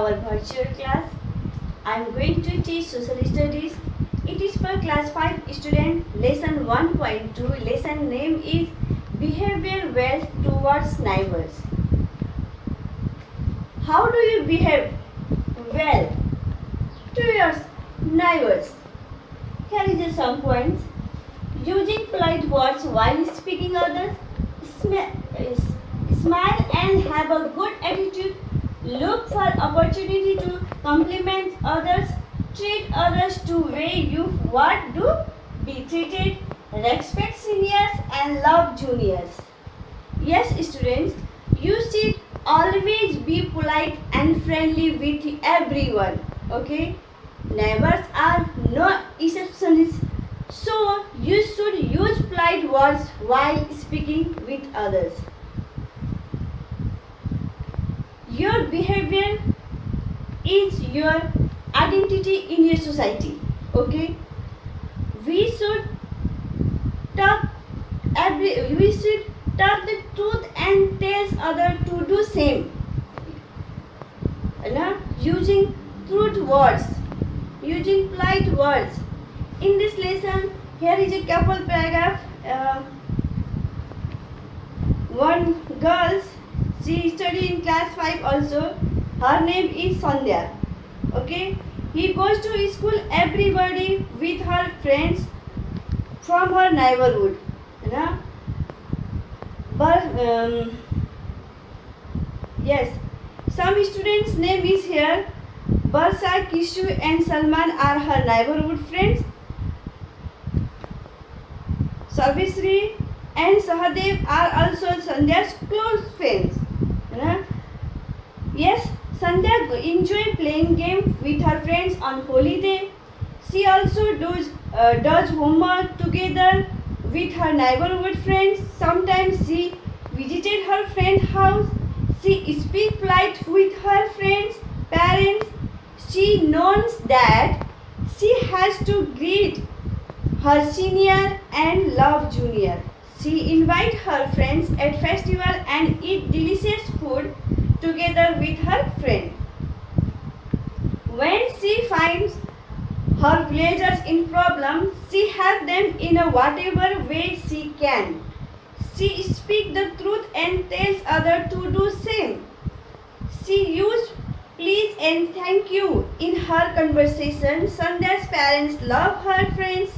our virtual class. I am going to teach social studies. It is for class 5 student, lesson 1.2. Lesson name is Behavior Well Towards Neighbors. How do you behave well to your neighbors? Here is some points. Using polite words while speaking others. Smile and have a good attitude. Look for opportunity to compliment others. Treat others to where you want to be treated. Respect seniors and love juniors. Yes, students, you should always be polite and friendly with everyone. Okay? Neighbors are no exceptions. So, you should use polite words while speaking with others. Your behavior is your identity in your society. Okay? We should talk the truth and tell others to do same. Using truth words, using polite words. In this lesson, here is a couple paragraph. One girl, she studied in class 5 also. Her name is Sandhya. Okay, he goes to school everybody with her friends from her neighborhood. But yes, some students' name is here. Barsa, Kishu and Salman are her neighborhood friends. Sarvisri and Sahadev are also Sandhya's close friends. Yes, Sandhya enjoy playing game with her friends on holiday. She also does homework together with her neighborhood friends. Sometimes she visited her friend's house. She speaks polite with her friends' parents. She knows that she has to greet her senior and love junior. She invites her friends at festival and eat delicious food together with her friend. When she finds her villagers in problem, she helps them in a whatever way she can. She speaks the truth and tells others to do same. She uses please and thank you in her conversation. Sandhya's parents love her friends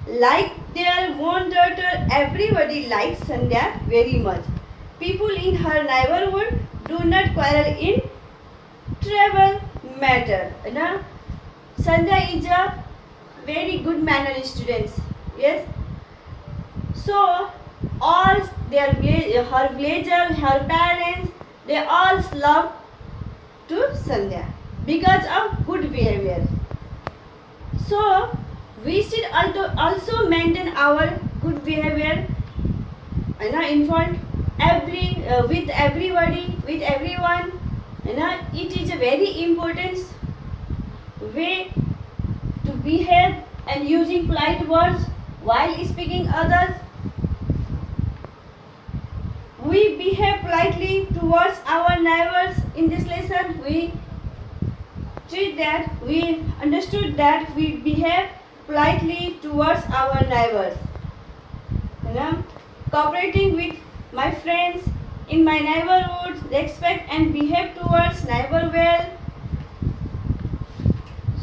like their own daughter. Everybody likes Sandhya very much. People in her neighborhood do not quarrel in travel matter. Sandhya is a very good manner students. Yes. So all her villager, her parents, they all love to Sandhya because of good behavior. So we should also maintain our good behavior in front with everybody, with everyone. It is a very important way to behave and using polite words while speaking others. We behave politely towards our neighbors. In this lesson, we understood that we behave politely towards our neighbors. Cooperating with my friends in my neighborhood, respect and behave towards neighbor well.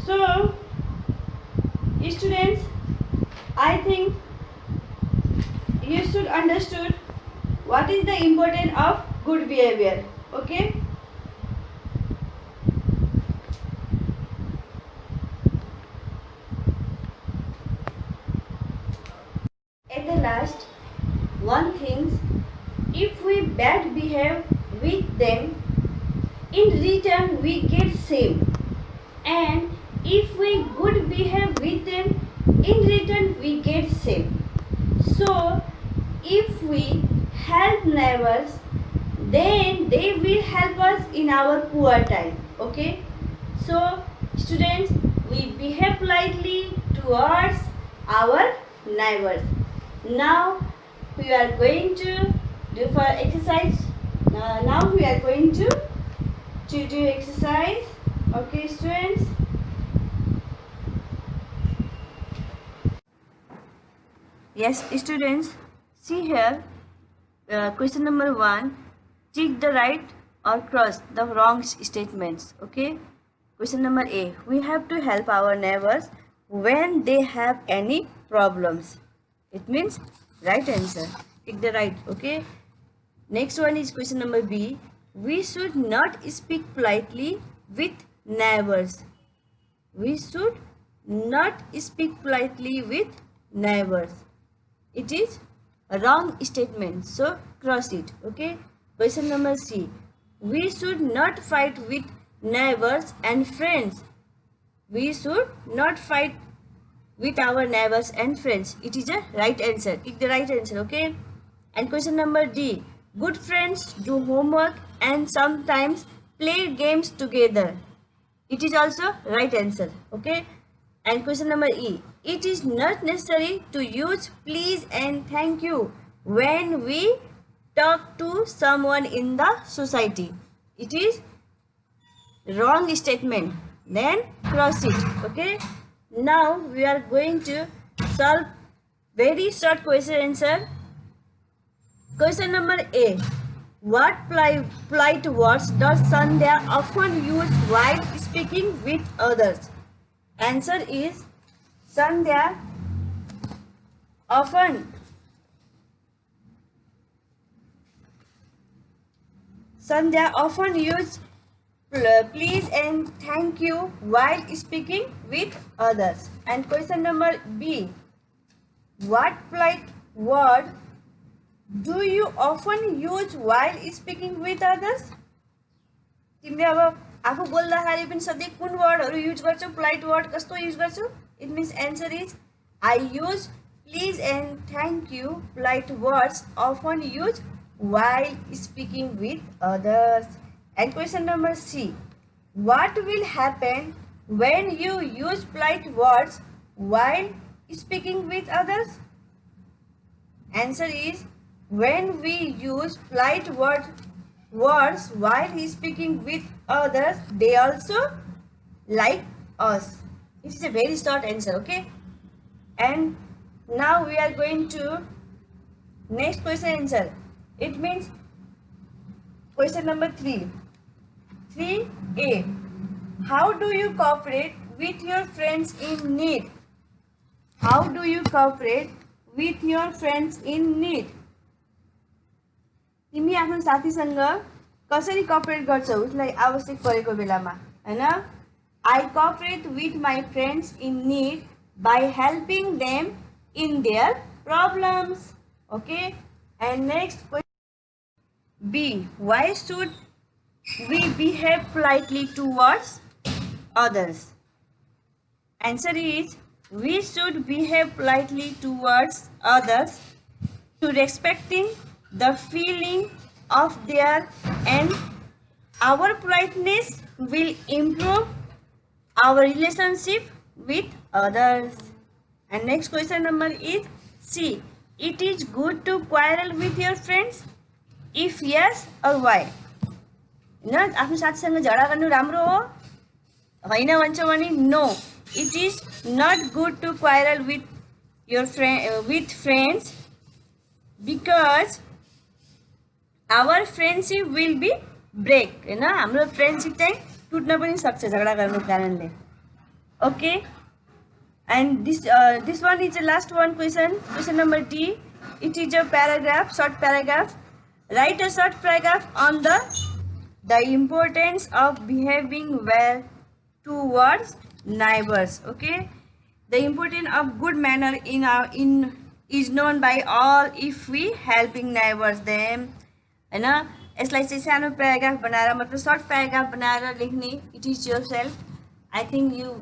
So, students, I think you should understood what is the importance of good behavior. Okay? At the last, one thing, if we bad behave with them, in return we get same. And if we good behave with them, in return we get same. So, if we help neighbors, then they will help us in our poor time. Okay? So, students, we behave politely towards our neighbors. Now, we are going to do for exercise. Now we are going to do exercise Okay, students. Yes, students. See here. Question number 1. Tick the right or cross the wrong statements. Okay. Question number A. We have to help our neighbors when they have any problems. It means right answer. Tick the right. Okay. Next one is question number B. We should not speak politely with neighbors. We should not speak politely with neighbors. It is a wrong statement, so cross it. Okay. Question number C. We should not fight with neighbors and friends. We should not fight with our neighbors and friends. It is a right answer. Pick the right answer. Okay. And question number D. Good friends do homework and sometimes play games together. It is also right answer. Okay. And question number E. It is not necessary to use please and thank you when we talk to someone in the society. It is wrong statement. Then cross it. Okay. Now we are going to solve very short question answer. Question number A. What polite words does Sandhya often use while speaking with others? Answer is Sandhya often use please and thank you while speaking with others. And question number B. What polite word do you often use while speaking with others? तिमीले अब आफू बोल्दाखेरि पनि सधैँ कुन वर्डहरु use गर्छौ polite word कस्तो use गर्छौ it means answer is I use please and thank you polite words often used while speaking with others. And question number C. What will happen when you use polite words while speaking with others? Answer is when we use polite words while speaking with others, they also like us. This is a very short answer. Okay. And now we are going to next question answer. It means question number 3. 3A. How do you cooperate with your friends in need? How do you cooperate with your friends in need? तिमी आफ्नो साथीसँग कसरी cooperate गर्छौ उसलाई आवश्यक परेको बेलामा हैन I cooperate with my friends in need by helping them in their problems. Okay. And next question B. Why should we behave politely towards others? Answer is we should behave politely towards others to respecting the feeling of their and our politeness will improve our relationship with others. And next question number is C. It is good to quarrel with your friends? If yes, or why? न आफ्नो साथीसँग झगडा गर्नु राम्रो हो हैन भन्छ भने no it is not good to quarrel with your friends because our friendship will be break हैन हाम्रो फ्रेन्डशिप चाहिँ टुट्न पनि सक्छ झगडा गर्नुको कारणले okay and this one is the last one question number D. It is a paragraph, short paragraph. Write a short paragraph on the importance of behaving well towards neighbors. Okay, the importance of good manner is known by all if we helping neighbors them हैन यसलाई चाहिँ सानो paragraph बनाएर मतलब shirt paragraph बनाएर लेख्ने it is yourself I think you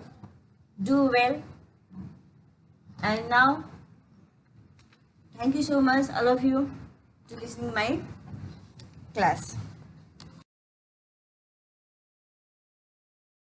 do well and now thank you so much all of you to listening my class.